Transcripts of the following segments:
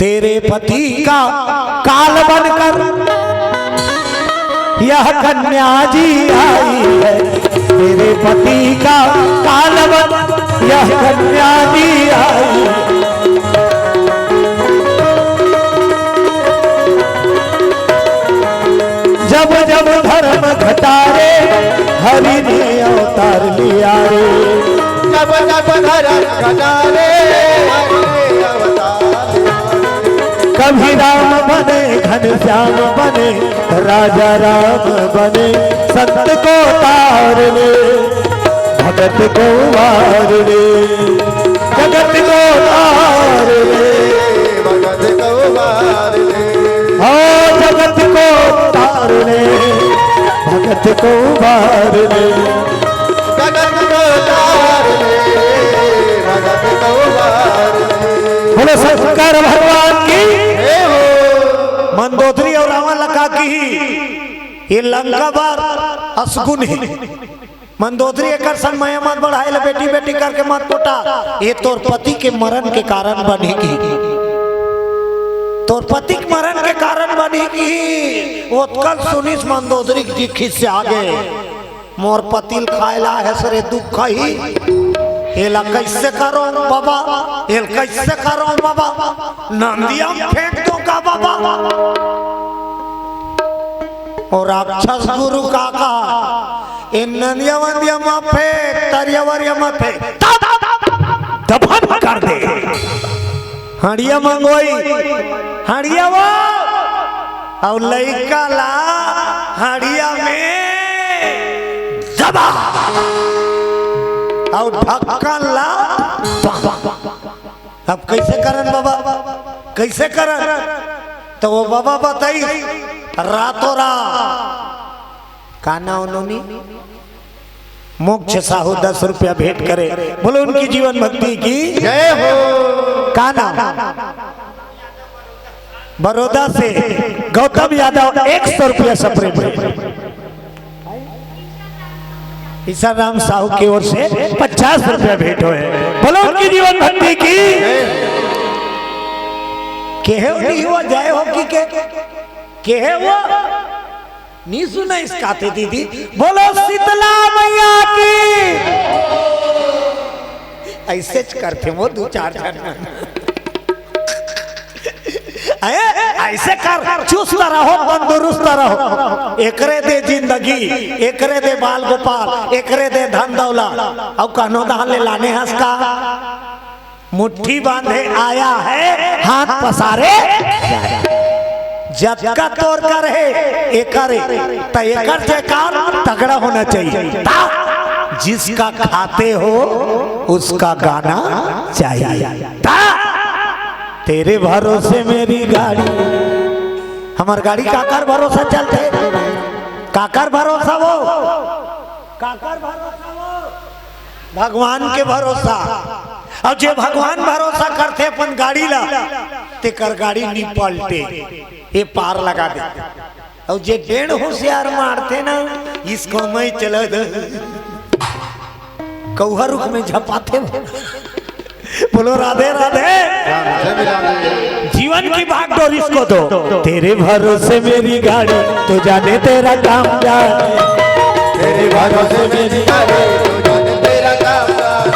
तेरे पति का काल बनकर यह कन्या जी आई है। तेरे पति का काल बन यह कन्या जी आई है। जब जब धर्म घटारे हरि ने अवतार लिया रे। जब जब धर्म घटारे हरि ने अवतार लिया रे। कभी राम बने घनश्याम बने राजा राम बने संत को तार ले भगत को वार ले जगत को तार ले भगत को वार ले जगत को तार ले भगत को वार ले जगत को तार ले भगत को वार ले। बोले शंकर भगवान की मंदोदरी और रावण लखा की ये लंका बार असगुन है। मंदोदरी एकर सन मया मत बढ़ाए ले बेटी बेटी करके मत पोटा। ये तोर पति के मरण के कारण बनेगी। तोर पति के मरण के कारण बनेगी। वो कल सुनिस मंदोदरी जी खिस्से आगे मोर पतिल खायला है सरे दुख ही एला कैसे करो बाबा एल कैसे करो बाबा नंदिया फेंक दो का बाबा। और राक्षस गुरु काका इन नंदिया वंदिया मा फेंक तरियावरिया मा फेंक दफन कर दे। हड़िया मंगोई हड़िया वो और लइका ला हड़िया में दबा और ढक्कन ला। अब कैसे करन बाबा कैसे करन तो वो बाबा बताई रातों रात काना उन्होंने मोक्ष साहू 10 रुपया भेंट करे। बोलो उनकी जीवन भक्ति की जय हो। काना बड़ौदा से गौतम यादव 100 रुपया सपरे में ईसा राम साहू की ओर से 50 रुपया भेंट हुए। बोलो उनकी जीवन भक्ति की के है नहीं हुआ जय हो की के है वो नहीं सुना इस गाते दीदी। बोलो शीतला मैया की ऐसे करते वो 2-4 जन ऐसे कर चुस्त रहो तंदुरुस्त रहो। एकरे दे जिंदगी एकरे दे बाल गोपाल एकरे दे धन दौलत और कहनो दान ले लाने हंस का मुट्ठी बांधे आया है हाथ पसारे जब का तोड़ कर है एकरे तो एकर जयकार तगड़ा होना चाहिए। जिसका खाते हो उसका गाना चाहिए। तेरे भरोसे मेरी गाड़ी हमार गाड़ी काकर भरोसा चलते काकर भरोसा वो काकर भरोसा वो भगवान के भरोसा। और जे भगवान भरोसा करते अपन गाड़ी ला तेकर गाड़ी नहीं पलटे ये पार लगा दे। और जे डेढ़ होशियार मारते ना इसको मैं चला कौहर रुख में झपाते। बोलो राधे राधे जीवन की भागदौड़ इसको दो। तेरे भरोसे मेरी गाड़ी तो जाने तेरा काम जाने। तेरे भरोसे मेरी गाड़ी तो जाने तेरा काम जाने।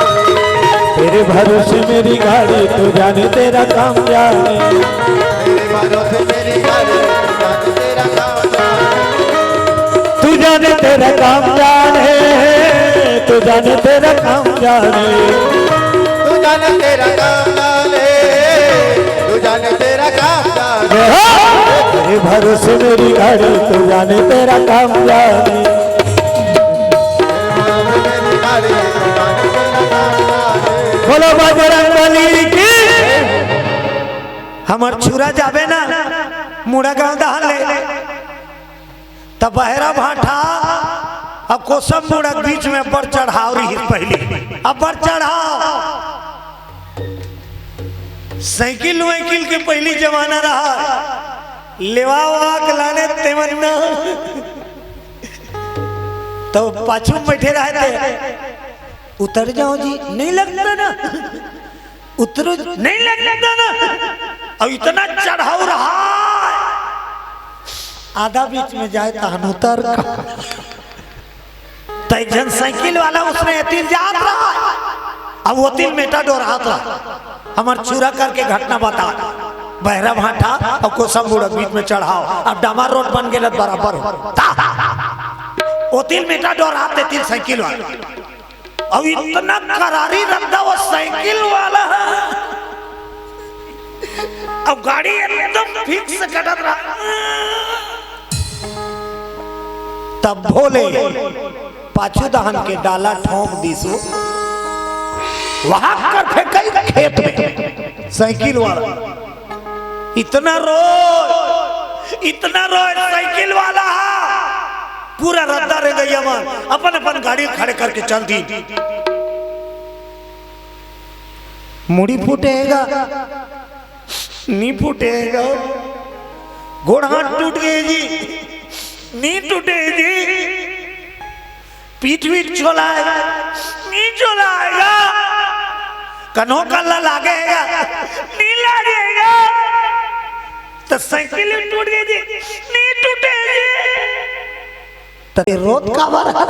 तेरे भरोसे मेरी गाड़ी तो जाने तेरा काम जाने। तेरे भरोसे मेरी गाड़ी तो जाने तेरा काम जाने। तू जाने तेरा काम जाने तू जाने तेरा काम जाने। तू जाने तेरा काम जाने तू जाने तेरा काम जाने। तेरे भरोसे मेरी गाड़ी तू जाने तेरा काम जाने। बोलो बजरंगबली की हमार छुरा जाबे ना मुड़ा गांव दहान ले तब बहरा भाटा अब कोसम मुड़ा बीच में बढ़ चढ़ाव रही पहले अब बढ़ चढ़ाव साइकिल वाइकिल के पहली जमाना रहा लेवा वाक लाने तेमन्ना तो पाछू बैठे रहे थे उतर जाओ जी नहीं लगता ना उतरो नहीं लगता ना और इतना चढ़ाऊ रहा आधा बीच में जाए तहन उतर तो एक जन साइकिल वाला उसने एतिल जात रहा अब वो तिल मेटा डोरात रहा हमार चूरा करके घटना बता बहरा भाटा और कोसम बुड़ा बीच में चढ़ाओ अब डामर रोड बन गए बराबर वो तिल मेटा डोराते तिल साइकिल वाला अब इतना करारी रद्दा वो साइकिल वाला अब गाड़ी एकदम फिक्स कटत रहा तब भोले पाछू दहन के डाला ठोक दीसो वहां कर फेंक खेत में साइकिल वाला इतना रोए साइकिल वाला पूरा रद्दा रह गई मन अपन अपन गाड़ी खड़े करके चल दी मुड़ी फूटेगा नी फूटेगा गोड़ हाथ टूट गए जी नी टूटेगी पीठ पीठ छोलाएगा नी छोलाएगा कन्हों कल्ला लागेगा नी लागेगा तो साइकिल टूट गई जी नी टूटेगी तते रोत का बारा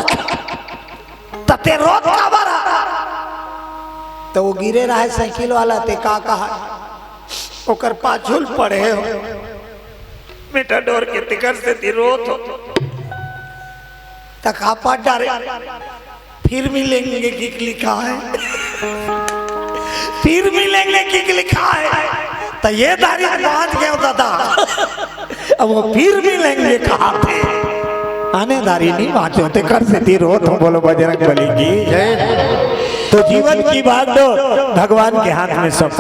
तते रोत का बारा तो वो गिरे रहा है साइकिल वाला ते का कहा ओकर पाछुल पड़े हो मेटा डोर के तिकर से तिरोत हो तक आपा डारे फिर मिलेंगे किक लिखा है फिर मिलेंगे किक लिखा है तो ये दारी बांध गया दादा अब वो फिर मिलेंगे कहा थे आने दारी नहीं बांधते होते कर से तिरोत हो बोलो बजरंग बली की तो जीवन की बात दो भगवान के हाथ में सब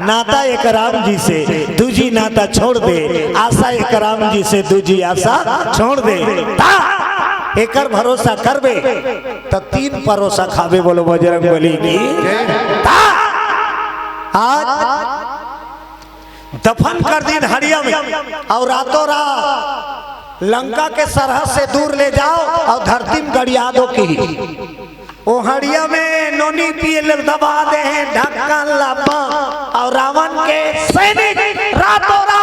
नाता एक राम जी से दूजी नाता छोड़ दे आशा एक राम जी से दूजी आशा छोड़ दे एकर भरोसा करबे तो तीन परोसा खाबे बोलो बजरंग बली की आज दफन कर दिन हरिया में और रातों रात लंका के सरहद से दूर ले जाओ और धरती में गड़िया दो की वो हड़िया में नोनी पिए दबा दे हैं ढक्कन लापा और रावण के सैनिक रातों रात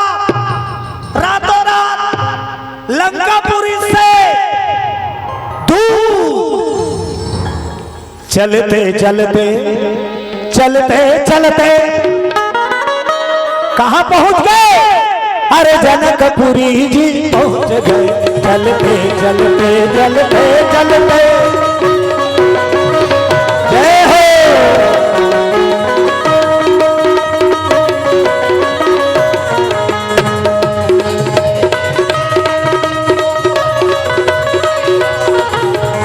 लंकापुरी से दूर चलते चलते चलते चलते कहाँ पहुंच गए अरे जनकपुरी जी पहुंच गए चलते चलते चलते चलते जय हो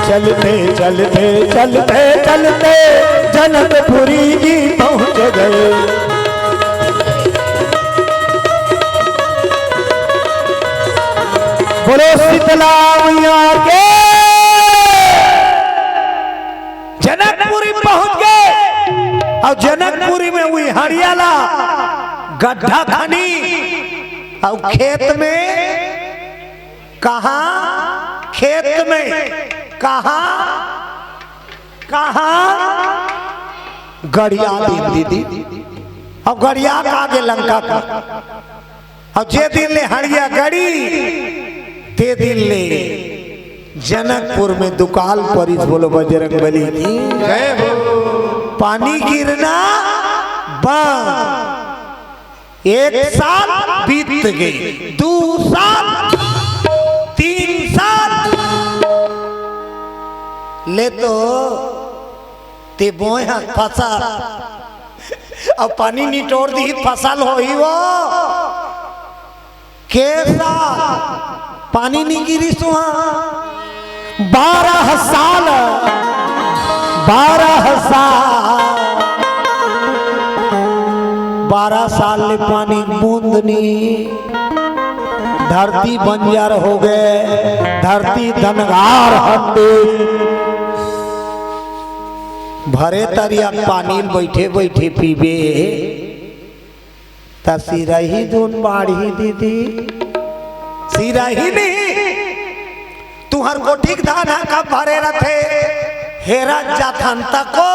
चलते चलते चलते चलते जनकपुरी जी पहुंच गए बोलो शीतला मैया के जनकपुरी पहुंच गए और जनकपुरी में हुई हरियाला गड्ढा खनी और खेत में कहा खेत में कहा कहा गड़िया दीदी और गड़िया का आगे लंका का और जे दिन ले हरिया गड़ी ते दिन ले जनकपुर में दुकाल परिस बोलो बजरंग बली की जय हो पानी गिरना बंद एक साल बीत गई 2 साल 3 साल ले तो ते बोया फसल अब पानी निटोर दी फसल हो ही वो कैसा पानी नहीं गिरी सुहा 12 साल 12 साल ले पानी बूंद नहीं धरती बंजर हो गए धरती धनगार हटे भरे तरिया पानी बैठे बैठे पीबे त सिरही दून बाढ़ी दीदी सिरही नहीं तुहर गोठिक धाना का भरे रथे हेरा जाथन तको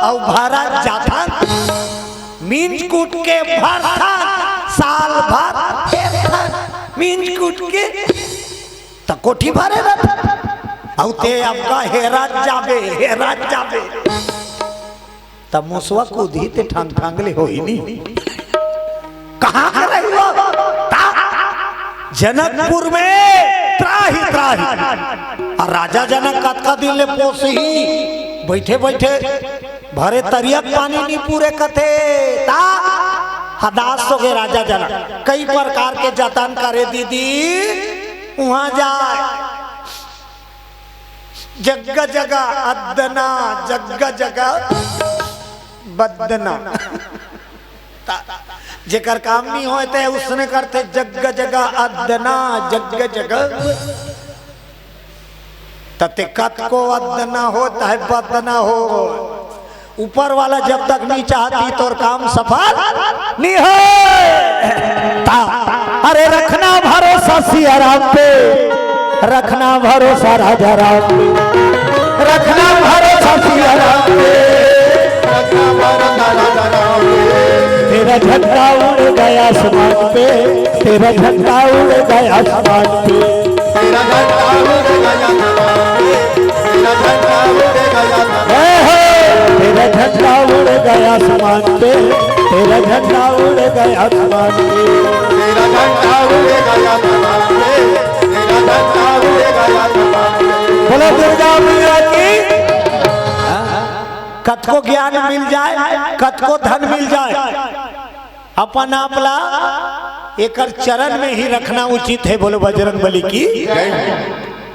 और भरा जाथन मीन कूट के भरथन कोठी भरे रहता औते आपका हेरा जाबे तब मुसवा कूदी ते ठांग ठांगले होई नहीं कहां करे हुआ जनकपुर में त्राही और राजा जनक कतका दिन ले पोसी बैठे बैठे भरे तरियक पानी नहीं पूरे कथे ता हदास हो गए राजा जनक कई प्रकार के जतन करे दीदी वहां जाए जगह जगह अदना जगह जगह बदना जेकर काम नहीं होते उसने करते जगह जगह अदना जगह जगह तते कत को अदना होता है बदना हो ऊपर वाला जब तक नहीं चाहती तो काम सफल नहीं हो अरे रखना भरोसा सिया राम पे रखना भरोसा राजा राम पे रखना भरोसा सिया राम पे रखना भरोसा राजा राम पे तेरा झंडा उड़ गया आसमान पे तेरा झंडा उड़ गया आसमान पे तेरा झंडा उड़ गया आसमान पे तेरा झंडा उड़ गया तेरा झंडा उड़ गया आसमान पे तेरा झंडा उड़ गया आसमान पे तेरा झंडा उड़ गया आसमान पे तेरा झंडा उड़ गया आसमान पे बोलो दुर्गा मैया की कत को ज्ञान मिल जाए कत को धन मिल जाए अपन आपला एकर चरण में ही रखना उचित है। बोलो बजरंगबली की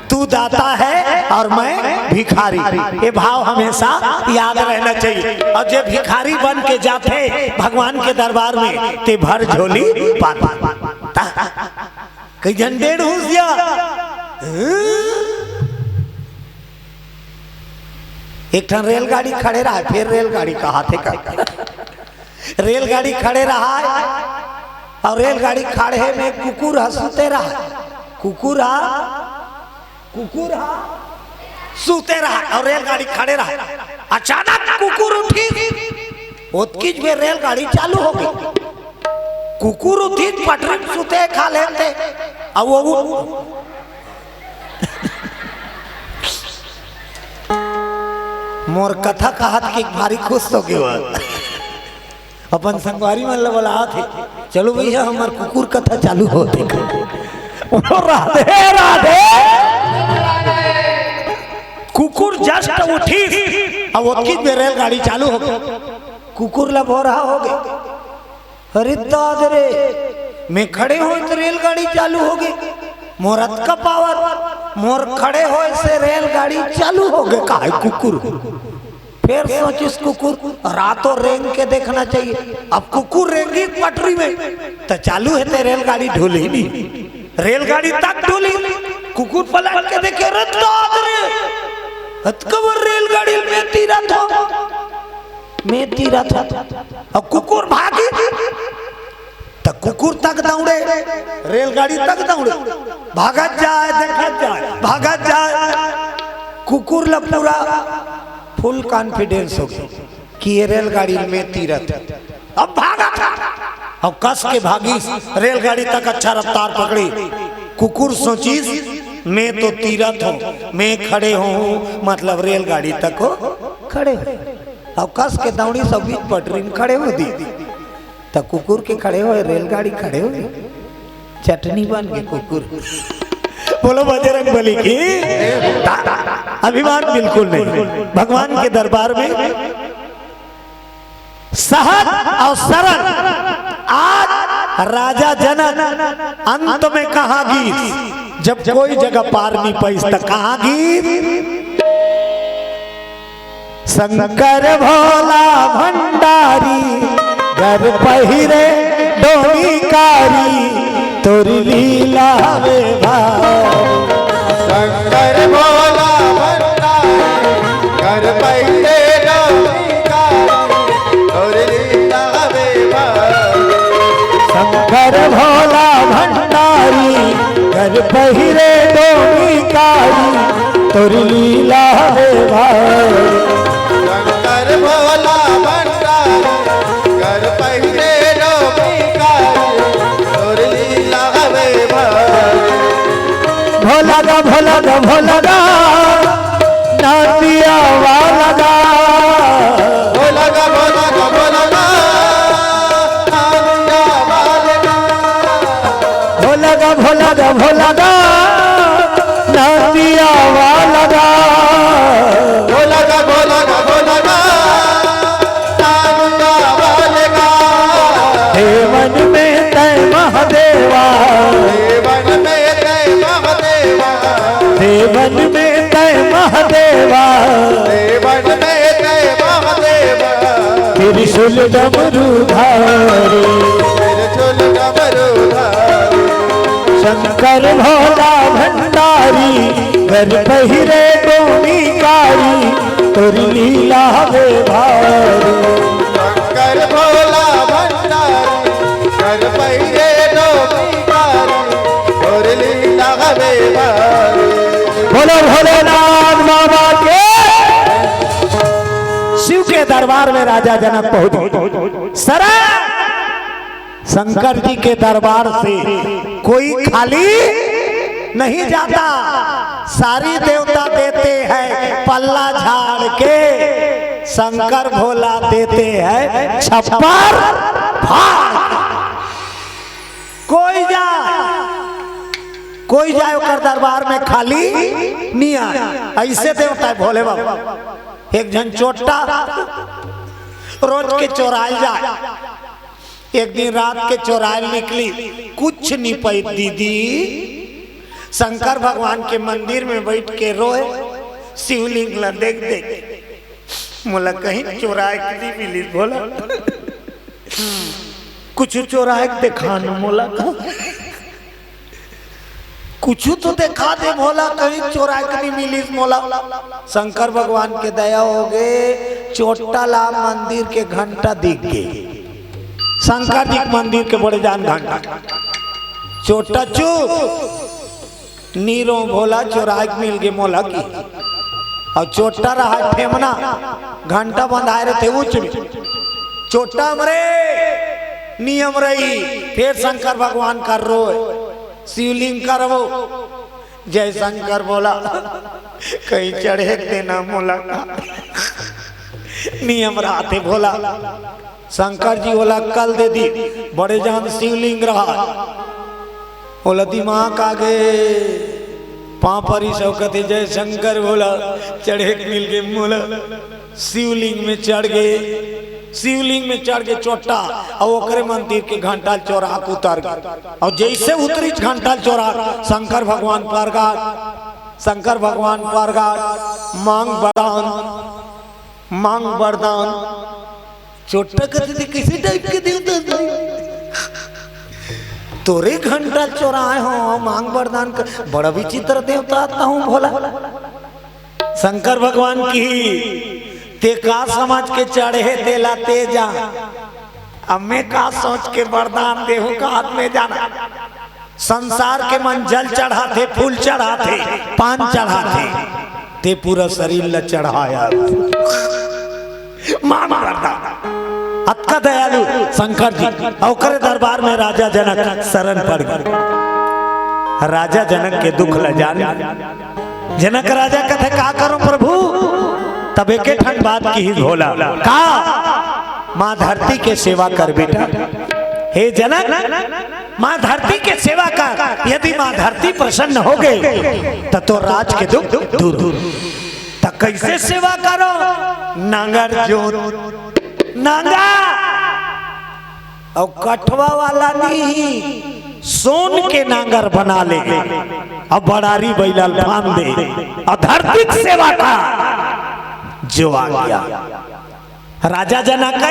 तू दाता है और मैं भिखारी ये भाव हमेशा याद रहना चाहिए और जब भिखारी बन के जाते भगवान के दरबार में ते भर झोली पाता कई जन डेढ़ हुसिया एक ठन रेलगाड़ी खड़े रहा फिर रेलगाड़ी कहा थे रेलगाड़ी खड़े रहा और रेलगाड़ी खड़े में कुकुर हंसते रहा कुकुर सूते रहा और रेलगाड़ी खड़े रहा अचानक कुकुर उठी उत्कीज में रेलगाड़ी चालू हो गई कुकुर उठी पटरी सूते खा लेते अब वो मोर कथा कहत के भारी खुश हो गए अपन संगवारी मन ले बोला थे चलो भैया हमार कुकुर कथा चालू होते राधे राधे कुकुर जस्ट उठी अब वकील में रेलगाड़ी चालू हो गई कुकुर लब हो रहा हो गए अरे दादरे मैं खड़े हो तो रेलगाड़ी चालू हो गई मोरत का पावर मोर खड़े हो से रेलगाड़ी चालू हो गए का कुकुर फिर सोचिस कुकुर रातों रेंग के देखना चाहिए अब कुकुर रेंगी पटरी में तो चालू है ते रेलगाड़ी ढोली नहीं रेलगाड़ी तक ढोली कुकुर पलट के देखे कबर रेलगाड़ी में तीरा था अब कुकुर भागी तो कुकुर तक दौड़े रेलगाड़ी तक दौड़े भागत जाए देखत जाए भागत जाए कुकुर ला पूरा फुल कॉन्फिडेंस हो गया कि ये रेलगाड़ी में तीरथ अब भागा था अब कस के भागी रेलगाड़ी तक अच्छा रफ्तार पकड़ी कुकुर सोचीस मैं तो तीरथ हूँ मैं खड़े हूँ मतलब रेलगाड़ी तक हो खड़े हो अब कस के दौड़ी सब बीच पटरी में खड़े हो दी तो कुकुर के खड़े हो रेलगाड़ी खड़े हो चटनी बन गई कुकुर बोलो बजरंगबली की अभिमान बिल्कुल नहीं भगवान के दरबार में सहज और सरल आज राजा जनक अंत में कहा गीत जब कोई जगह पार नहीं पैस तक कहा गीत शंकर भोला भंडारी घर पहिरे डोलीकारी तोरी लीला में शंकर भोला भंडारी घर पहिरे डोलीकारी तोरी लीला में शंकर भोला भंडारी घर पहिरे डोलीकारी तोरी लीला में शंकर भोला भंडारी घर पहिरे डोलीकारी तोरी लीला में भोला मोरा भोला गा नातिया वाला गा भोला गा भोला गा भोला गा नानुआ वाले गा हेवन में तय महादेवा देवन में तय महादेवा देवन में तय महादेवा देवन में तय महादेवा त्रिशूल डमरूधारी त्रिशूल डमरूधारी शंकर भोला भंडारी घर पहिरे डोमीकारी तोरी लीला वे भारी शंकर भोला भंडारी कर पहिरे डोमीकारी और लीला हवे भारी बोलो भोलेनाथ बाबा के। शिव के दरबार में राजा जनक पहुंचे। सरा शंकर जी के दरबार से कोई खाली नहीं जाता, सारी देवता देते हैं पल्ला झाड़ के, शंकर भोला देते हैं छप्पर फाड़। कोई जाए ओकर दरबार में खाली नहीं आए, ऐसे देवता है भोले बाबा। एक जन चोटा रोज के चौराहे जाए, एक दिन रात के चौराहे निकली, कुछ नहीं पाई दीदी, शंकर भगवान के मंदिर में बैठ के रोए, शिवलिंग ला देख देख मोला कहीं चौराहे की नहीं मिली। बोला कुछ चौराहे देखा न मोला, कुछ तो देखा दे भोला, कहीं चौराहे की नहीं मिली मोला। शंकर भगवान के दया हो गए, चोटा ला मंदिर के घंटा दिख गए, शंकर जी के मंदिर के बड़े जान घंटा। चोटा चुप नीरो भोला चौराहे मिल गए मोला की, और चोटा रहा ठेमना, घंटा बंधाए रहे उच्च में, चोटा मरे नियम रही। फिर शंकर भगवान कर रोए, शिवलिंग करवो, जय शंकर बोला कहीं चढ़े देना मोला नियम रहते भोला। शंकर जी बोला कल दे दी, बड़े जान शिवलिंग रहा, बोला दिमाग आगे पापरी शौकत जय शंकर बोला, चढ़े मिल गए मोला, शिवलिंग में चढ़ गए, शिवलिंग में चढ़ के चोटा और ओकरे मंदिर के घंटाल चौराहा को उतर गए, और जैसे उतरी घंटाल चौराहा शंकर भगवान प्रगट, शंकर भगवान प्रगट, मांग वरदान। चोटा कहते किसी टाइप के देवता तोरे घंटा चौराहे हो, मांग वरदान कर, बड़ा विचित्र देवता आता हूँ भोला। शंकर भगवान की ते का समझ के चढ़े तेला तेजा, अब मैं का सोच के वरदान देहू का हाथ में जाना। संसार के मन जल चढ़ाते, फूल चढ़ाते, पान चढ़ाते, ते पूरा शरीर ल चढ़ाया मामा वरदान। अतका दयालु शंकर जी, और दरबार में राजा जनक शरण पड़ गए। राजा जनक के दुख ल जाने, जनक राजा कहते का करूं प्रभु, तब एक ठंड बात की ही भोला का, माँ धरती के सेवा कर बेटा, हे जनक माँ धरती के सेवा कर, यदि माँ धरती प्रसन्न हो गए तो राज के दुख दूर दूर। तो कैसे सेवा करो, नांगर जोत, नांगा और कठवा वाला नहीं, सोन के नांगर बना ले, अब बड़ारी बैला बांध दे, और धरती की सेवा का जो आ गया। राजा जनक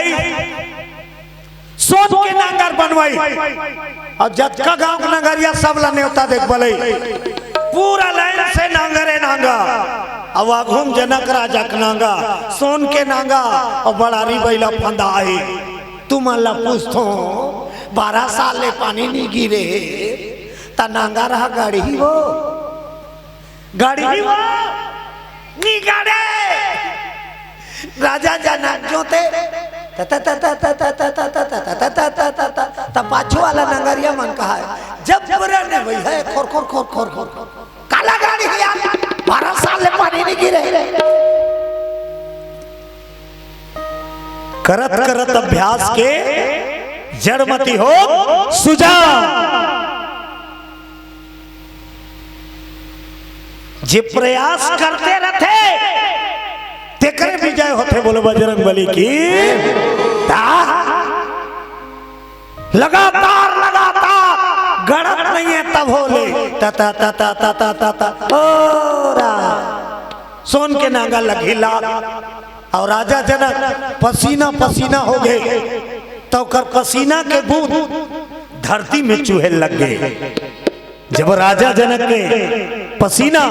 सोन के नांगर बनवाई, और जतका गांव के नगरिया सब ला न्योता देख बलई, पूरा लाइन से नांगरे नांगा, अब घूम जनक राजा का नांगा, सोन के नांगा, और बड़ारी बैला फंदा आई। तुम अल्लाह पूछतो 12 साल ले पानी नहीं गिरे, ता नांगा रहा गाड़ी ही वो, गाड़ी ही वो नहीं गाड़े। राजा जनक जोते पाछू वाला नगरिया मन कहा है, जब ने वही है खोर खोर खोर खोर खोर काला गाड़ी है यार, 12 साल ले पानी नहीं गिरे। करत करत अभ्यास के जड़मती हो सुजा, जे प्रयास करते रहते तेकरे विजय होते। बोलो बजरंग बली की। लगातार लगातार गड़त नहीं है तब होले ता ता ता ता ता ता ता ओरा सोन के नागा लघिला और राजा जनक पसीना पसीना हो गए तो कर पसीना के बूंद धरती में चूहे लग गए। जब राजा जनक के पसीना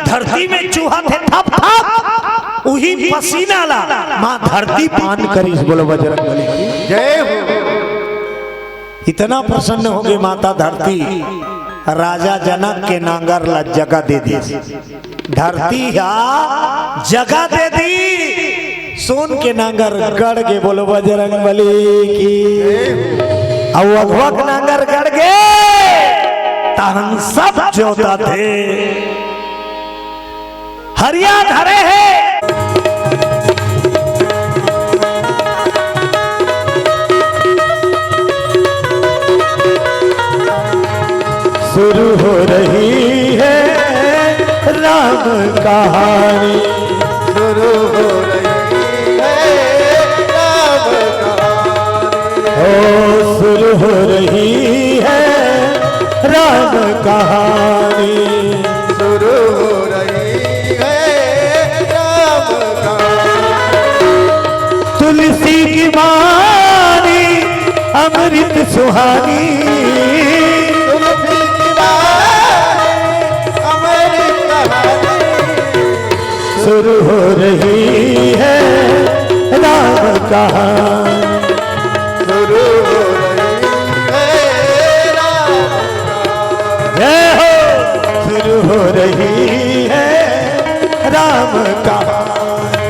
धरती में चूहा थे थप थप वही पसीना ला मां धरती पान करी। बोलो बजरंग बली की जय हो। इतना प्रसन्न हो गई माता धरती राजा जनक के नांगर ला जगह दे दी। धरती या जगह दे दी सोन के नांगर गड़ के। बोलो बजरंग बली की। और अगवक नांगर गड़ गए तहन सब जोता थे हरिया धरे है। शुरू हो रही है राम कहानी। शुरू हो रही है राम कहानी। ओ शुरू हो रही है राम कहानी। शुरू हो रही है राम कहानी। तुलसी की वाणी अमृत सुहानी। शुरू हो रही है राम कहानी। शुरू हो रही है राम कहानी। जय हो। शुरू हो रही है राम कहानी।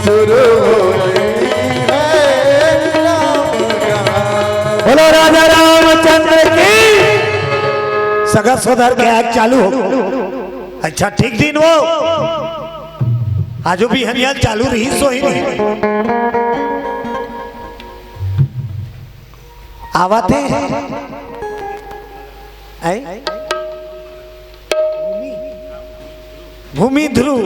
शुरू हो रही है राम कहानी। बोलो राजा रामचंद्र की। सगा सोदर के आज चालू हो। अच्छा ठीक दिन वो आजो भी हनियाल चालू रही सो ही नहीं आवाते भूमि ध्रुव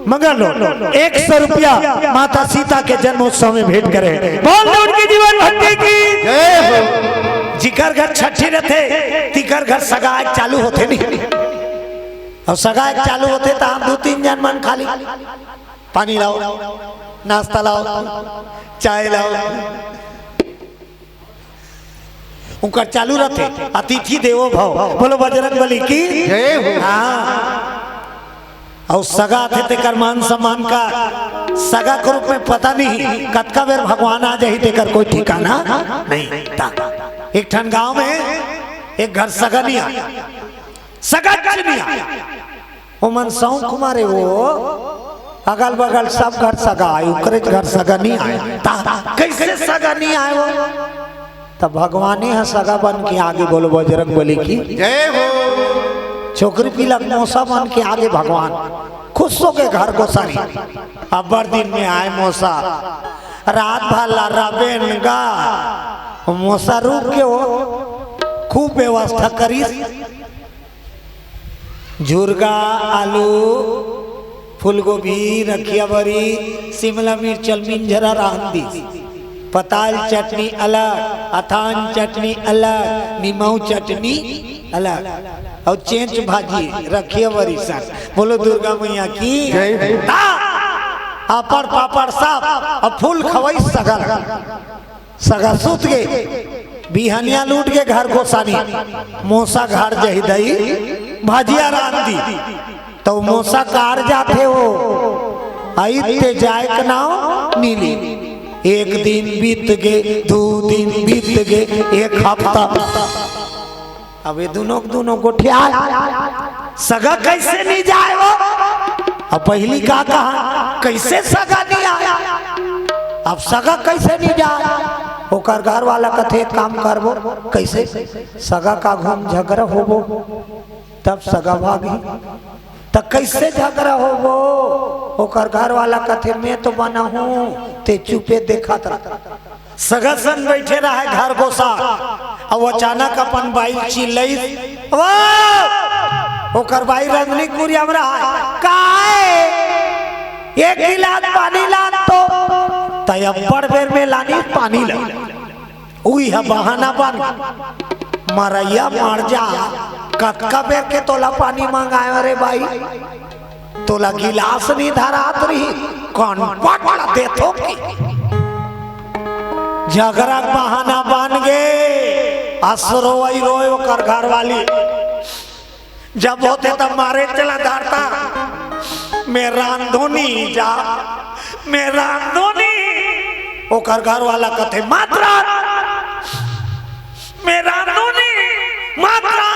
मगर लो 100 रुपया माता सीता के जन्मोत्सव में भेंट करे। बोल दो उनकी जीवन भक्ति की जय हो। जिकर घर छठी रहते तिकर घर सगाई चालू होते नहीं। और सगाई चालू होते तो हम 2-3 जन मन खाली पानी लाओ नाश्ता लाओ चाय लाओ उनका चालू रहते। अतिथि देवो भव। बोलो बजरंग बली की जय हो। हाँ। और सगा थे तेकर मान सम्मान का सगा के रूप में पता नहीं कतका बेर भगवान आ जाही तेकर कोई ठिकाना नहीं था। एक ठन गांव में एक घर सगा नहीं आया। सगा नहीं आया वो मन सौ कुमारे वो अगल बगल सब घर सगा आये उकरे घर सगा नहीं आया। कैसे सगा नहीं आए वो तब भगवान है सगा बन के आगे। बोलो बजरंग बली की जय हो। छोकरी पीलक मौसा बन के आगे भगवान खुश हो के घर को सारी अबर दिन में आए मौसा रात भर रबेन गा मौसा रुक के हो खूब व्यवस्था करी। झुरगा आलू फूलगोभी रखिया बरी शिमला मिर्च मिंजरा रांदी पताल चटनी अलग अथान चटनी अलग नीमऊ चटनी अलग और चेंच भाजी रखिए बरी सर। बोलो दुर्गा मैया की पापड़ पापड़ साफ और फूल खवाई सगा सगा सूत गए बिहनिया लूट के घर को सानी मोसा घर जही दई भाजिया रान दी तो मोसा कार जाते हो आई ते जाए के नाव नीली। एक दिन बीत गए 2 दिन बीत गए 1 हफ्ता। अब ये दोनों गोठिया सगा कैसे नहीं जाए वो। अब पहली का कहा कैसे सगा नहीं आया। अब सगा कैसे नहीं जाए ओकर घर वाला कथे काम करबो कैसे सगा का घूम झगड़ा होबो तब सगा भागी तो कैसे झगड़ा होबो ओकर घर वाला कथे मैं तो बना हूँ ते चुपे देखा था। सगा सन बैठे रहे घर गोसा और अचानक अपन बाइक चिल्लई ओकर भाई रंजनी कुरिया में रहा काहे एक गिलास पानी ला तो तयब्बर बेर में लानी पानी ला उही है बहाना बन मरैया मर जा कतका बेर के तोला पानी मांगाए रे भाई तोला गिलास नहीं धरात रही कौन पट देथो की झगड़ा बहाना बन गे असरोई रोए ओकर घर वाली जब होते तब मारे चला धारता मैं रांधोनी जा मैं रांधोनी ओकर घर वाला कथे मात्रा मैं रांधोनी मात्रा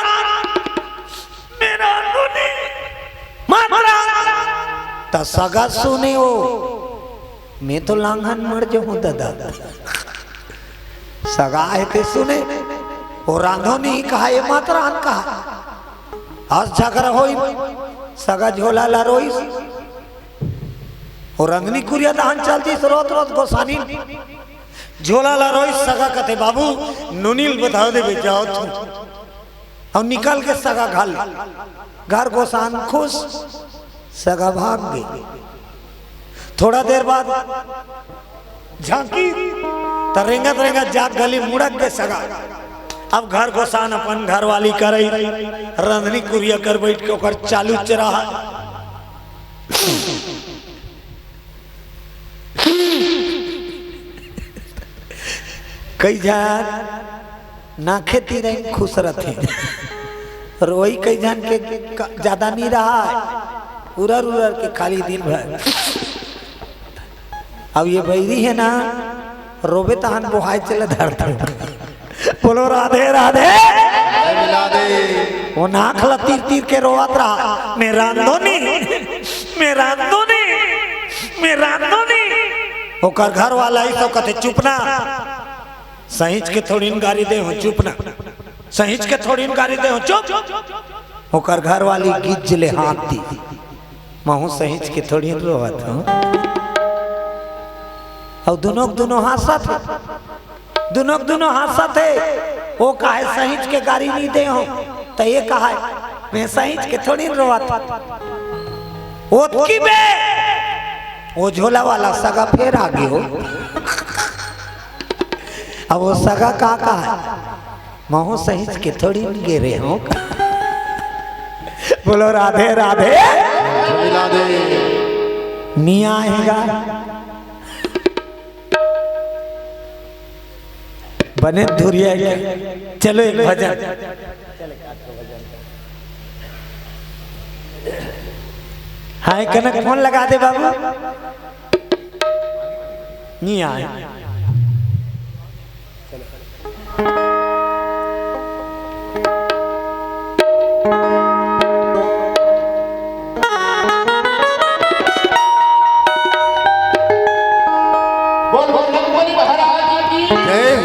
मैं रांधोनी मात्रा त सगा सुने हो मैं तो लांघन मर जाऊं दादा सगा है ते सुने वो रांधोनी कहा ये मात्रा कहा आज झगड़ा होई सगा झोला ला रोई और रंगनी कुरिया दहन चलती रोत रोत गोसानी झोला ला रोई सगा कथे बाबू नुनील बता दे जाओ और निकल के सगा घाल घर गोसान खुश सगा भाग गई थोड़ा देर बाद झांकी रेंगत रेंगत जात गली मुड़क के सगा अब घर गोसान अपन घर वाली करे रंधनी कुरिया कर बैठ के ओकर चालू चरा कई जान ना खेती रही खुश रहते रोई कई जान के ज्यादा नहीं रहा उरर उरर के खाली दिन भर अब ये बैरी है ना रोबे तहन बोहाय चले धरते बोलो राधे राधे वो नाक ला तीर तीर के रोवत रहा मैं रांधोनी मैं रांधोनी मैं रांधोनी ओकर घर वाला ही तो कहते चुपना सहिंच के थोड़ी गाड़ी दे हो चुपना सहिंच के थोड़ी गाड़ी दे हो चुप ओकर घर वाली गिज ले हाथ दी महू सहिंच के थोड़ी रोवत हूं और दोनों दोनों हाथ थे वो कहे सहिंच के गाड़ी नहीं दे हो तो ये कहा मैं सहिंच के थोड़ी रोवत वो की बे वो झोला वाला सगा फिर आ गई हो अब वो सगा का कहा महू सहिंच के थोड़ी गिरे हो बोलो राधे राधे नहीं आएगा बने धुरिया चलो एक भजन हाय कनक फोन लगा दे बाबू नहीं आए बोल बोल बोली महाराज की जय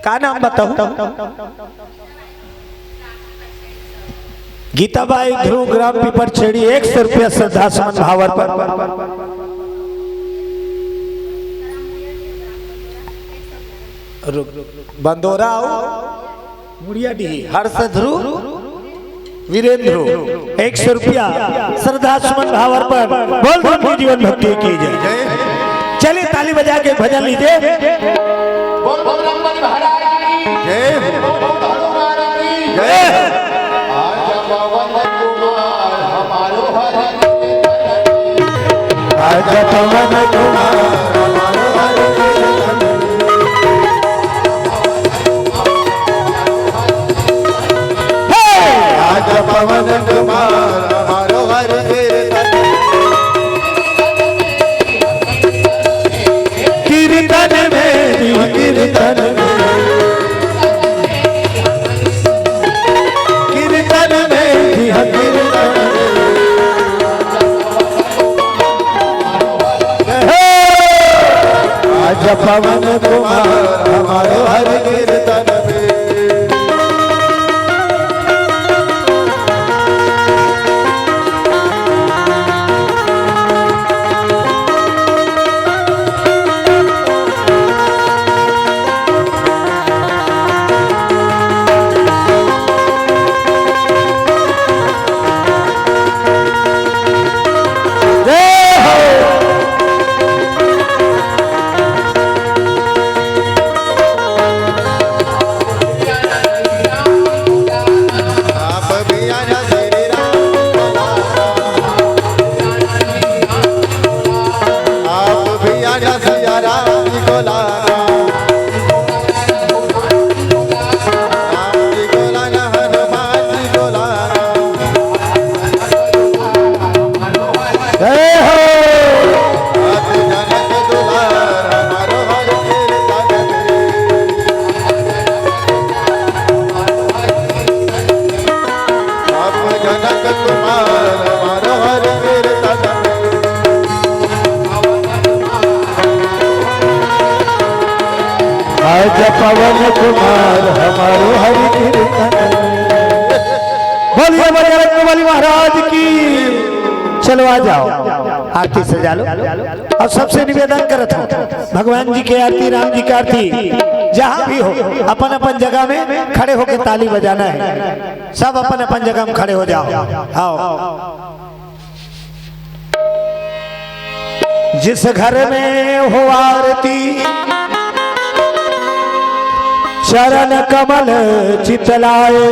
का नाम बताऊं गीताबाई ध्रुव ग्राम पीपर छेड़ी 100 रुपया श्रद्धा सुमन भावर पर बंदोरा मुड़िया डी हर्ष ध्रुव वीरेंद्र 100 रुपया श्रद्धा सुमन भावर पर बोल बोल जीवन भक्ति की जय चलिए ताली बजा के भजन लीजिए बोल बोल रंगमणि महाराज की जय बोल बोल हनुमान की जय आज पवन कुमार हमारो हर आज पवन कुमार हमारो हर आज पवन कुमार हमारो हर कीर्तन में कीर्तन आज पवन कुमार हमारो हर कीर्तन में आज पवन कुमार हमारो हरि कीर्तन। बोलिए बजरंग बली महाराज की। चलो आ जाओ आरती सजा लो। और सबसे निवेदन करता हूँ, भगवान जी की आरती, राम जी की आरती, जहाँ भी हो अपन अपन जगह में खड़े होकर ताली बजाना है। सब अपन अपन जगह में खड़े हो जाओ। आओ, जिस घर में हो आरती चरण कमल चितलाए,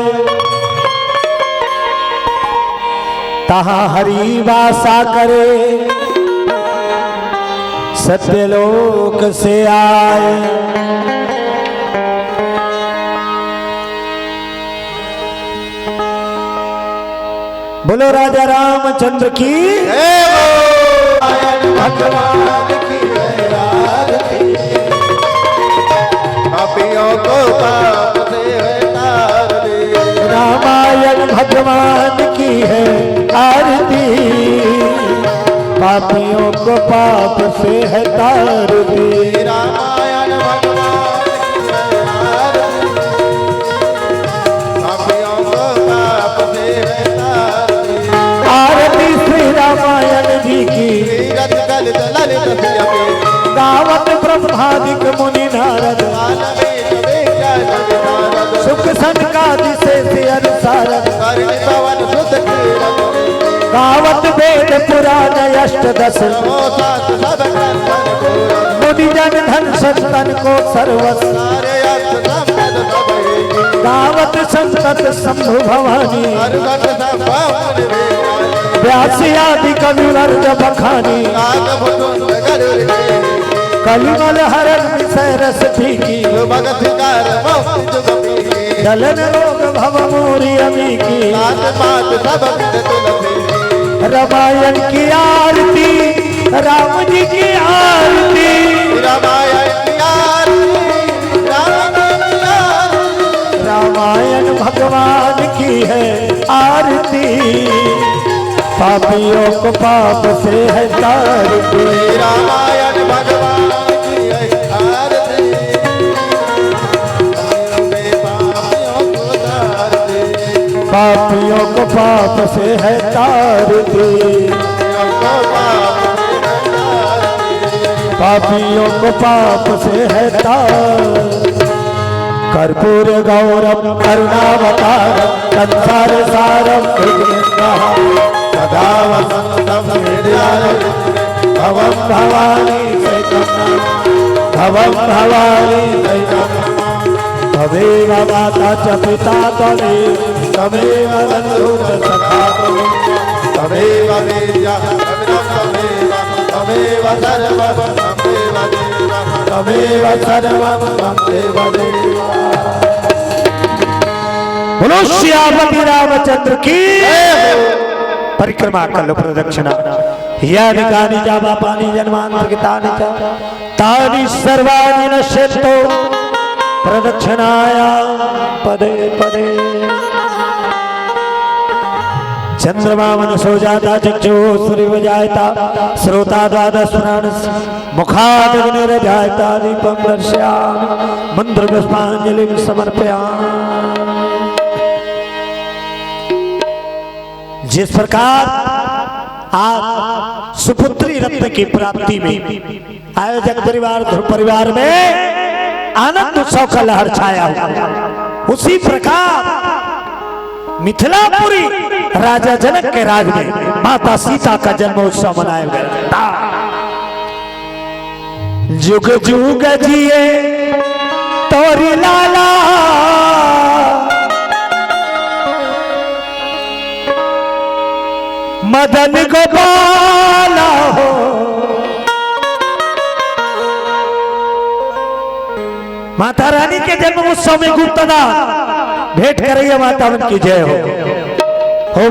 तहाँ हरि वासा करे सत्यलोक से आए। बोलो राजा रामचंद्र की। भगवान की आरती, पापियों को पाप से तार दे। रामायण भगवान की है आरती, पापियों को पाप से है तार दे। रामायण भगवान की आरती, पापियों को पाप से तार दे। आरती श्री रामायण जी की, गावत ब्रह्मादिक मुनि नारद, सुख सनकादि से अनुसार, गावत वेद पुराण अष्टदश, मुनि जन धन संतन को सर्वस, गावत संतत शंभु भवानी, व्यासी आदि कवि वर्ग बखानी, कलिमल हरण विषय रस फीकी, जलन रोग भव मोरी अमी की। रामायण की आरती, राम जी की आरती, रामायण की आरती, रामायण भगवान की है आरती, पापियों को पाप से है तारती। रामायण भगवान की है आरती, पापियों को पाप से है तारती, पापियों को पाप से है तार। कर्पूर गौरम करुणावतारम संसार सारम सदा वसंतम हृदयारम भवम भवानी सहितं भवम भवानी सहितं तमेव माता च पिता त्वमेव तमेव बन्धुश्च सखा तमेव विद्या तमेव सर्वं तमेव सर्वं त्वमेव देवा। बोलो श्यामति रामचंद्र की। परिक्रमा कर लो प्रदक्षिणा। यानि कानि च पापानि जन्मान्तरकृतानि च तानि सर्वाणि नश्यन्तो प्रदक्षिणाया पदे पदे। चंद्रमा मनसो जाता चक्षु सूर्यजायता श्रोता द्वादश प्राणस् मुखादग्निर्जायता दीपं दर्शयामि मंत्रपुष्पांजलिं समर्पयामि। जिस प्रकार आज सुपुत्री रत्न की प्राप्ति में आयोजक परिवार ध्रुव परिवार में आनंद उत्सव का लहर छाया हुआ, उसी प्रकार मिथिलापुरी राजा जनक के राज में माता सीता का जन्म उत्सव मनाया गया। जुग जुग जिए तोरी लाला मदन गोपाला हो। माता रानी के जन्म उत्सव में गुप्तदान भेंट करिए माता उनकी जय हो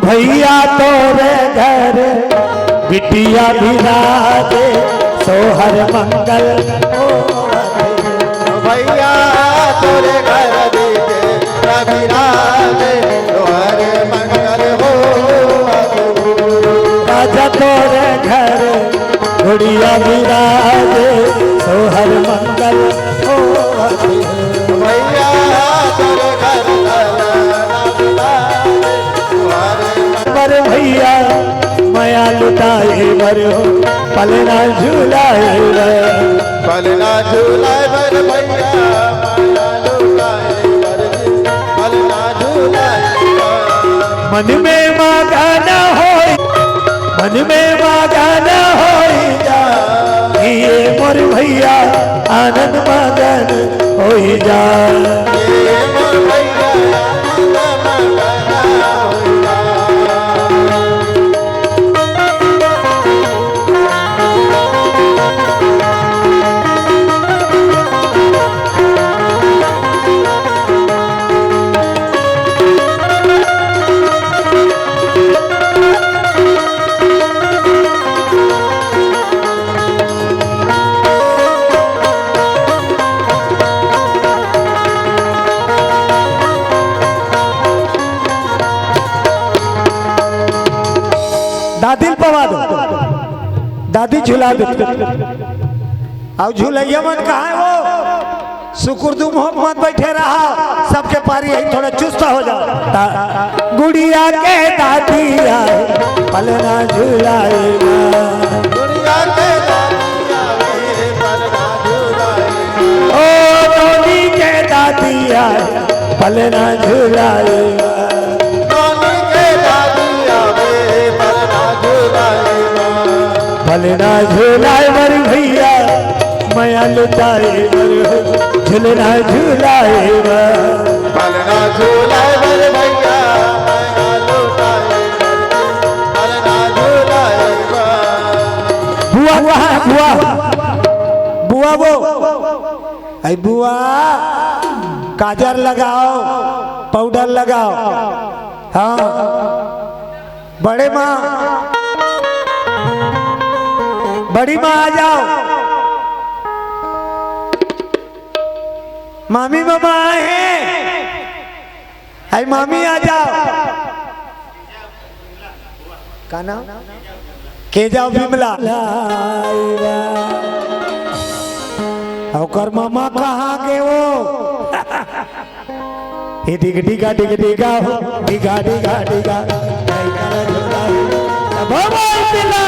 भैया तोरे घर बिटिया बिराजे सोहर मंगल हो भैया तोरे घर बिराजे सोहर मंगल हो। राजा तोरे घर गुड़िया बिराजे सोहर मंगल हो। बर भैया माया लुटाए बर पलना झूलाए पलना झूलाए बर भैया माया लुटाए बर पलना झूलाए मन में मगन हो मन में मगन हो जा ये मोर भैया आनंद मगन हो जा ये मोर भैया आनंद मगन हो जा। दादी पवा दो दादी झूला दो अब झूलैया मन कहा है वो सुकुरदू मोहम्मद बैठे रहा सबके पारी है थोड़ा चुस्त हो जाओ गुड़िया के दादी आए पलना झूलाएगा दुनिया के दादी आवे पलना झूलाएगा ओ नोनी के दादी आए पलना झूलाएगा नोनी के दादी आवे पलना झूलाएगा पलना झूलाए बर भैया माया लुटाए बर झूलना झूलाए पलना झूलाए बर भैया माया लुटाए पलना झूलाए बुआ कहाँ है बुआ बुआ वो आई बुआ काजर लगाओ पाउडर लगाओ हाँ बड़े माँ बड़ी माँ आ जाओ मामी मामा आए हैं आई मामी आ जाओ का नाम के जाओ बिमला और मामा कहाँ के वो ये डिग डिगा हो डिगा डिगा डिगा बाबा बिमला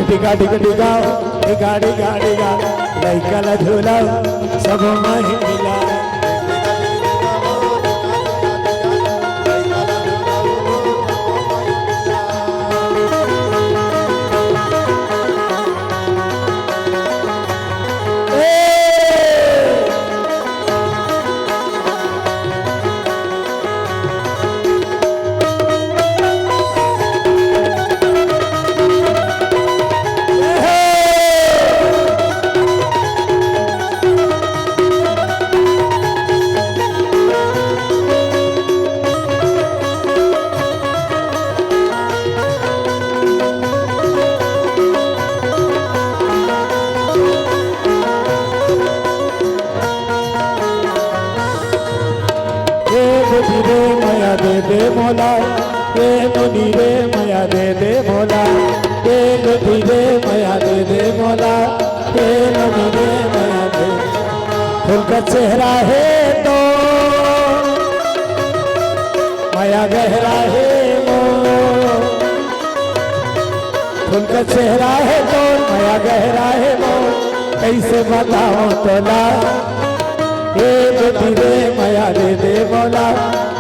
डिगा डिगा डिगा डिगा डिगा डिगा लइका ला झूला सब महिला धीरे माया दे दे मोला धीरे माया दे दे मोला धीरे माया दे दे मोला धीरे माया दे फूल का चेहरा है तो माया गहरा है वो फूल का चेहरा है तो माया गहरा है वो कैसे बताओ तोला धीरे माया दे दे बोला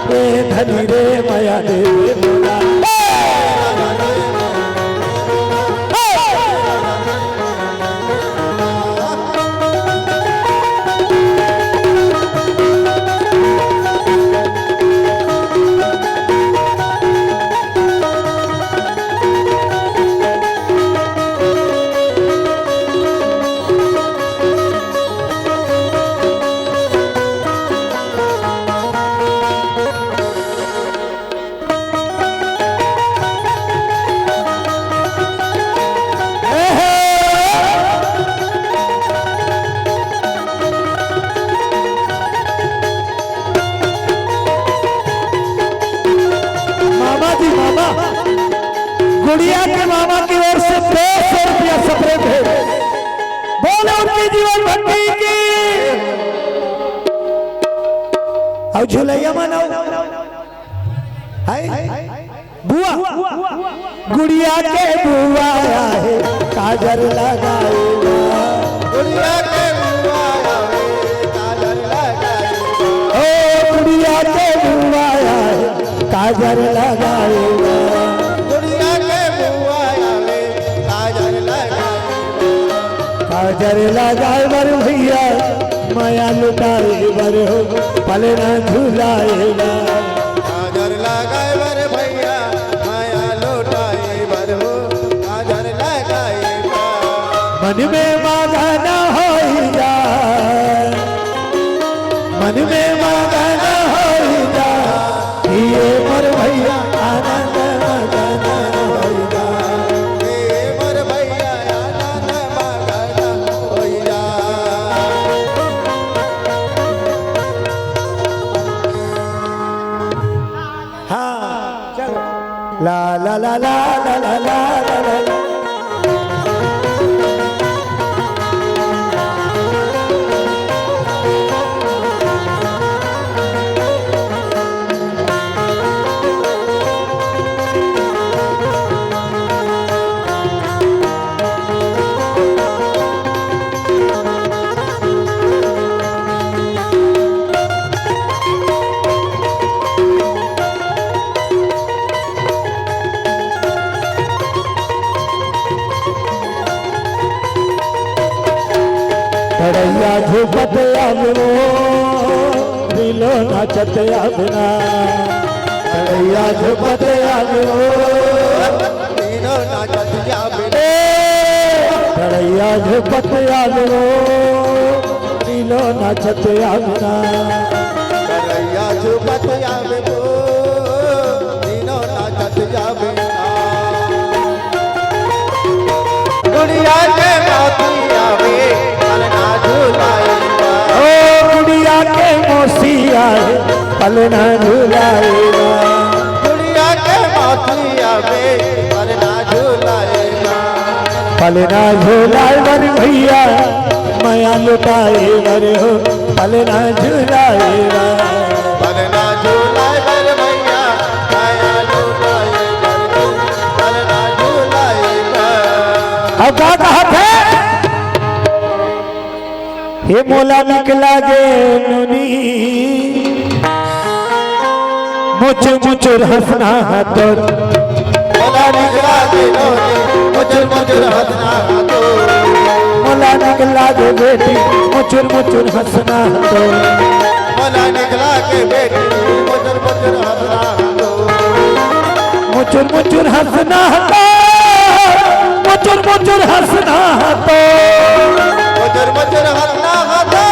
धनी रे माया दे दे बोला गुड़िया के मामा की ओर से 200 रुपया सपरेट है भट्टी की और झुलैया मनो बुआ गुड़िया के बुआ आया है काजल लगाएगा गुड़िया के बुआ आया है काजल लगाएगा ओ गुड़िया के बुआ आया है काजल लगाएगा गुड़िया के बुआ आया है काजल लगाएगा काजल लगाए बर भैया माया लुटाए बर हो पलना झुलाएगा काजल लगाए बर भैया माया लौटाए बर हो काजल लगाएगा मन में मांगना हो जा मन में मांगना हो जा ये मोर भैया आनंद मगन होइगा हे मोर भैया आनंद मगन होइगा हाँ ला ला ला ला ला ला ला ला ला तड़ैया झूपत आगो दिलो नाचत आगना तड़ैया झूपत आगो तीनों नाचत जाबे तड़ैया झूपत आगो दिलो नाचत आगना करैया झुपत जाबे वो तीनों नाचत जाबे गुड़िया के मोती आवे पलना झुलाएगा ओ गुड़िया के मौसी आए पलना झुलाएगा गुड़िया के मोती आवे पलना झुलाएगा पलना झुलाए बर भैया माया लुटाए बर हो पलना झुलाएगा पलना झुलाए बर भैया माया लुटाए बर पलना झुलाएगा अब का कहा थे हे मोला निकला गे नुनी मुझ मुझुर हंसना तो मोला निकला के नोनी मुझुर मुझुर हंसना तो मोला निकला गे बेटी मुझुर मुझुर हंसना तो मोला निकला के बेटी मुझुर मुझुर हंसना तो मुझुर मुझुर हंसना तो मुझुर मुझुर हंसना तो मुझुर मुझुर हंसना तो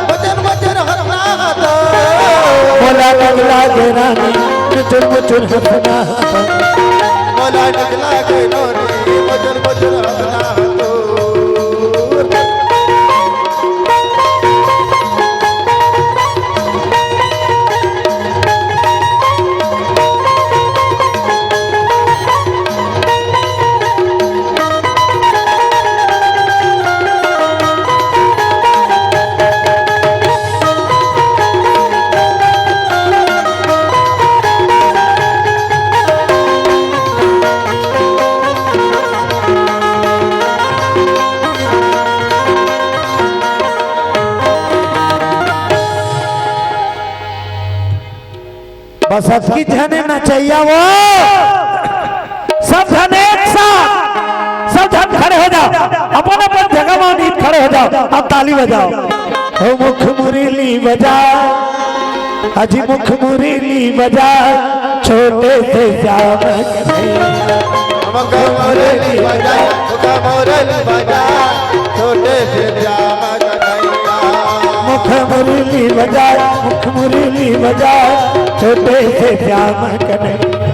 मुझुर मुझुर हंसना तो मोला निकला गे रानी मुझुर मुझुर हंसना तो मोला निकला के नोनी मुझुर मुझुर हंसना तो बस की धने न चाहिए वो सब धन एक साथ सब धन खड़े हो जाओ अपन अपन जगह में खड़े हो जाओ अब ताली बजाओ हो मुख मुरली बजा अजी मुख मुरली बजा छोटे से श्याम मुख मुरली बजा मुख मुरली बजा छोटे से श्याम कन्हैया मुख मुरली बजा मुख मुरली बजा छोटे से श्याम कन्हैया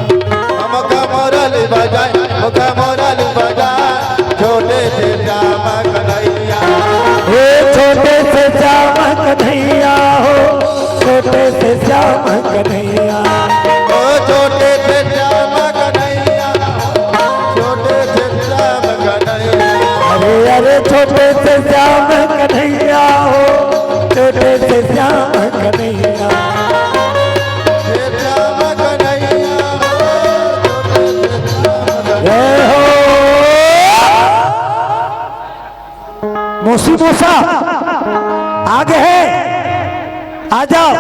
मुख मुरली बजा मुख मुरली बजा छोटे से श्याम कन्हैया हे छोटे से श्याम कन्हैया हो छोटे से श्याम कन्हैया ओ छोटे से श्याम कन्हैया छोटे से श्याम कन्हैया अरे अरे छोटे से श्याम मूसा आगे है, आ जाओ।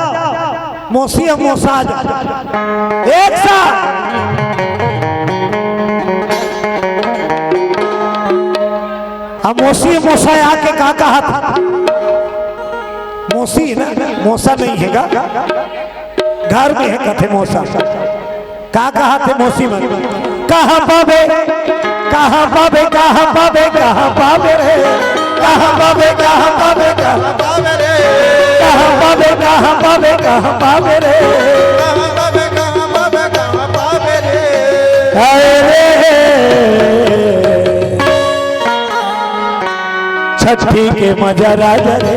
मौसी मूसा आ जाओ एक साथ। अब मौसी मूसा आके कहा था, मौसी ना मौसा नहीं है घर में है कथे मौसा। कहा थे मौसी मन कहाँ पावे कहाँ पावे कहाँ पावे कहाँ पावे रे कहाँ पावे कहाँ पावे कहाँ पावे रे कहाँ पावे कहाँ पावे कहाँ पावे रे कहाँ पावे कहाँ पावे कहाँ पावे रे छठी के मजा राजा रे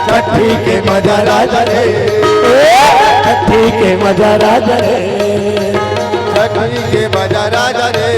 छठी के मजा राजा रे छठी के मजा राजा रे छठी के मजा राजा रे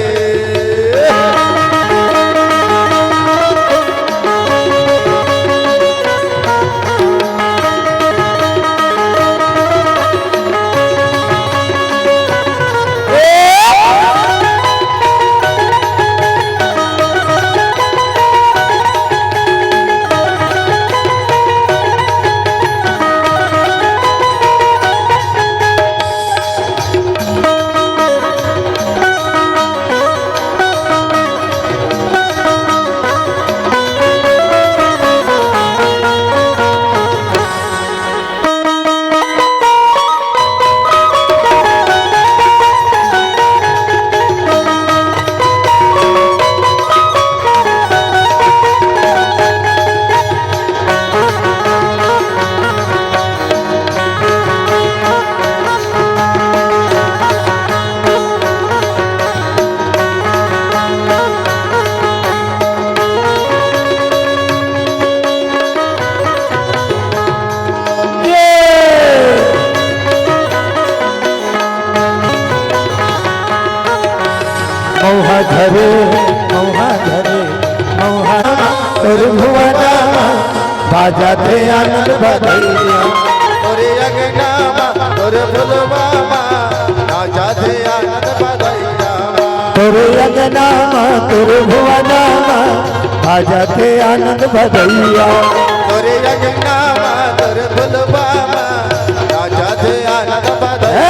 मौहा धरे मौहा धरे मौहा और भुवना बाजा थे आनंद बधैया तोरे अगनामा तोरे फुलवामा राजा थे आनंद बधैया तोरे अंगनामा तोरे भुवनामा बाजा थे आनंद बधैया तोरे अगनामा तोरे फुलवामा राजा थे आनंद बधैया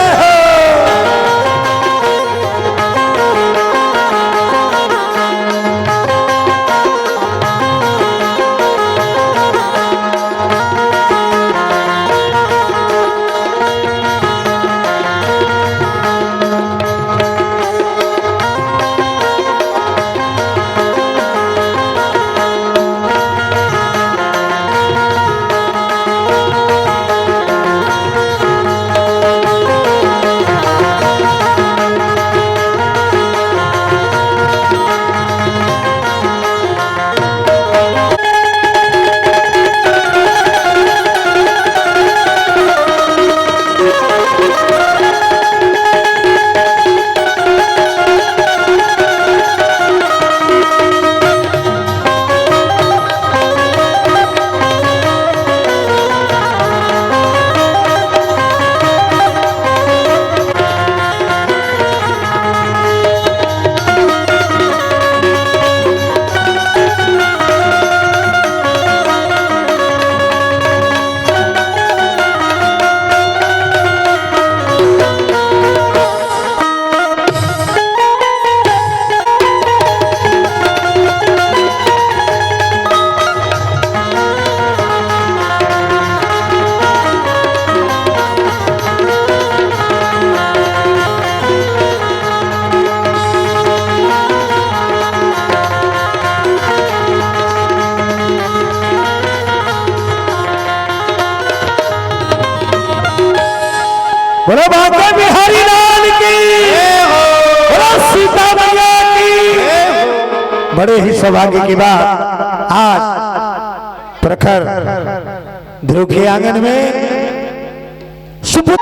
बोलो बाबा बिहारी लाल की, बोलो सीता मैया की। बड़े ही सौभाग्य की बात, आज प्रखर ध्रुव के आंगन में शुभ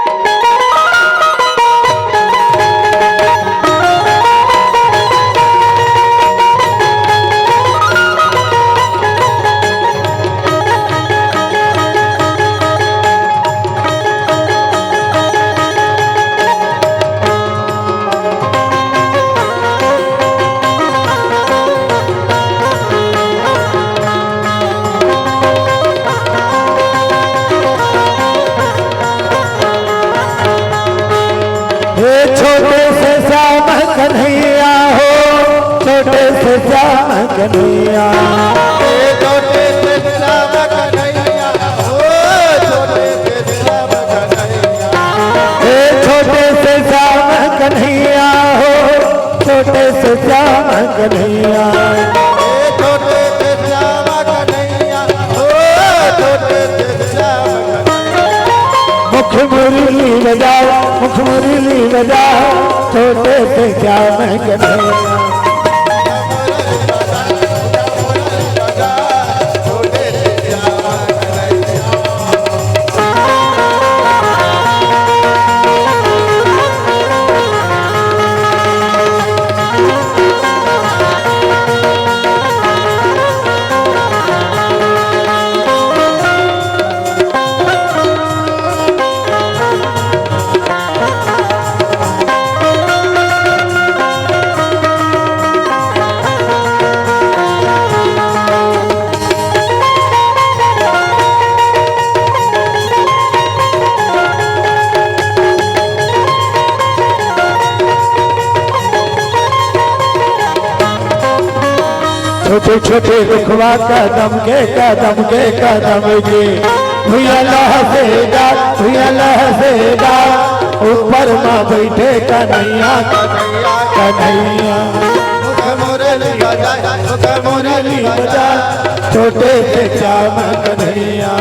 कन्हैया हो, छोटे से श्याम कन्हैया। छोटे से श्याम कन्हैया हो, छोटे से श्याम कन्हैया। छोटे से श्याम कन्हैया हो, छोटे से श्याम कन्हैया। छोटे से श्याम कन्हैया हो, छोटे से श्याम कन्हैया। मुख मुरली बजाओ, मुख मुरली बजाओ, छोटे से श्याम कन्हैया। छोटे से श्याम कन्हैया। छोटे छोटे दुखवा कदम के जी, भैया लहसेगा, भैया लहसेगा, ऊपर माँ बैठे कन्हैया कन्हैया। मुख मुरली बजा, मुख मुरली बजा, छोटे से श्याम कन्हैया।